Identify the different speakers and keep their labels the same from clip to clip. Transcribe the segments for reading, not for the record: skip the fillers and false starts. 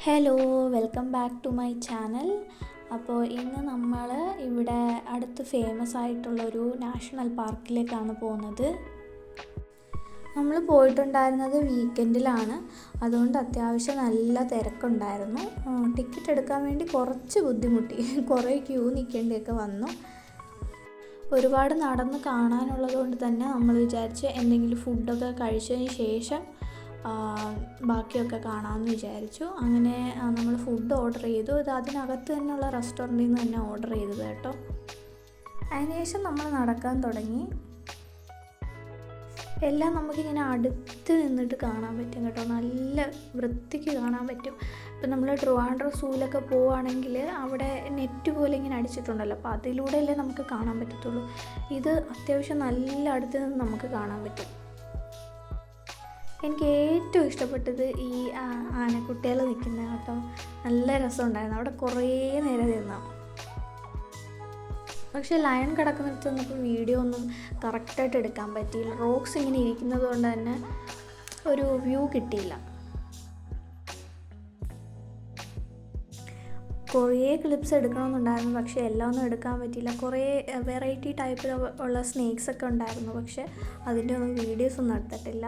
Speaker 1: Hello, welcome back to my channel. അപ്പോൾ ഇന്ന് നമ്മൾ ഇവിടെ അടുത്ത് ഫേമസ് ആയിട്ടുള്ളൊരു നാഷണൽ പാർക്കിലേക്കാണ് പോകുന്നത്. നമ്മൾ പോയിട്ടുണ്ടായിരുന്നത് വീക്കെൻഡിലാണ്, അതുകൊണ്ട് അത്യാവശ്യം നല്ല തിരക്കുണ്ടായിരുന്നു. ടിക്കറ്റ് എടുക്കാൻ വേണ്ടി കുറച്ച് ബുദ്ധിമുട്ടി, കുറേ ക്യൂ നിൽക്കേണ്ടിയൊക്കെ വന്നു. ഒരുപാട് നടന്ന് കാണാനുള്ളത് കൊണ്ട് തന്നെ നമ്മൾ വിചാരിച്ച് എന്തെങ്കിലും ഫുഡൊക്കെ കഴിച്ചതിന് ശേഷം ബാക്കിയൊക്കെ കാണാമെന്ന് വിചാരിച്ചു. അങ്ങനെ നമ്മൾ ഫുഡ് ഓർഡർ ചെയ്തു. ഇത് അതിനകത്ത് തന്നെയുള്ള റെസ്റ്റോറൻറ്റിൽ നിന്ന് തന്നെ ഓർഡർ ചെയ്തത് കേട്ടോ. അതിനുശേഷം നമ്മൾ നടക്കാൻ തുടങ്ങി. എല്ലാം നമുക്കിങ്ങനെ അടുത്ത് നിന്നിട്ട് കാണാൻ പറ്റും കേട്ടോ, നല്ല വൃത്തിക്ക് കാണാൻ പറ്റും. ഇപ്പം നമ്മൾ ട്രിവാൻഡ്രം സൂവിലൊക്കെ പോവുകയാണെങ്കിൽ അവിടെ നെറ്റ് പോലെ ഇങ്ങനെ അടിച്ചിട്ടുണ്ടല്ലോ, അപ്പോൾ അതിലൂടെയല്ലേ നമുക്ക് കാണാൻ പറ്റത്തുള്ളൂ. ഇത് അത്യാവശ്യം നല്ല അടുത്ത് നിന്ന് നമുക്ക് കാണാൻ പറ്റും. എനിക്ക് ഏറ്റവും ഇഷ്ടപ്പെട്ടത് ഈ ആനക്കുട്ടികൾ നിൽക്കുന്നത് കേട്ടോ, നല്ല രസമുണ്ടായിരുന്നു. അവിടെ കുറേ നേരം നിന്നാം. പക്ഷേ ലയൺ കിടക്കുന്നിടത്ത് നമുക്ക് വീഡിയോ ഒന്നും കറക്റ്റായിട്ട് എടുക്കാൻ പറ്റിയില്ല. റോക്സ് ഇങ്ങനെ ഇരിക്കുന്നത് കൊണ്ട് തന്നെ ഒരു വ്യൂ കിട്ടിയില്ല. കുറേ ക്ലിപ്സ് എടുക്കണമെന്നുണ്ടായിരുന്നു, പക്ഷേ എല്ലാം ഒന്നും എടുക്കാൻ പറ്റിയില്ല. കുറേ വെറൈറ്റി ടൈപ്പിൽ ഉള്ള സ്നേക്സൊക്കെ ഉണ്ടായിരുന്നു, പക്ഷേ അതിൻ്റെ ഒന്നും വീഡിയോസ് ഒന്നും എടുത്തിട്ടില്ല.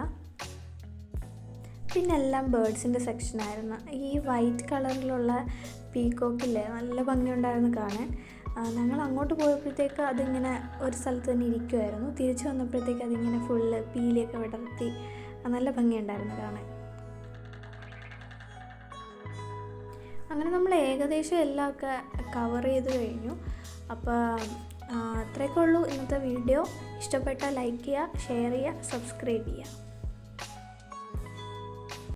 Speaker 1: പിന്നെ എല്ലാം ബേർഡ്സിൻ്റെ സെക്ഷനായിരുന്നു. ഈ വൈറ്റ് കളറിലുള്ള പീക്കോക്കില്ലേ, നല്ല ഭംഗിയുണ്ടായിരുന്നു കാണാൻ. ഞങ്ങൾ അങ്ങോട്ട് പോയപ്പോഴത്തേക്ക് അതിങ്ങനെ ഒരു സ്ഥലത്ത് തന്നെ ഇരിക്കുമായിരുന്നു. തിരിച്ചു വന്നപ്പോഴത്തേക്ക് അതിങ്ങനെ ഫുള്ള് പീലിയൊക്കെ വിടർത്തി നല്ല ഭംഗിയുണ്ടായിരുന്നു കാണാൻ. അങ്ങനെ നമ്മൾ ഏകദേശം എല്ലാമൊക്കെ കവർ ചെയ്ത് കഴിഞ്ഞു. അപ്പോൾ അത്രയൊക്കെ ഉള്ളൂ ഇന്നത്തെ വീഡിയോ. ഇഷ്ടപ്പെട്ടാൽ ലൈക്ക് ചെയ്യുക, ഷെയർ ചെയ്യുക, സബ്സ്ക്രൈബ് ചെയ്യുക.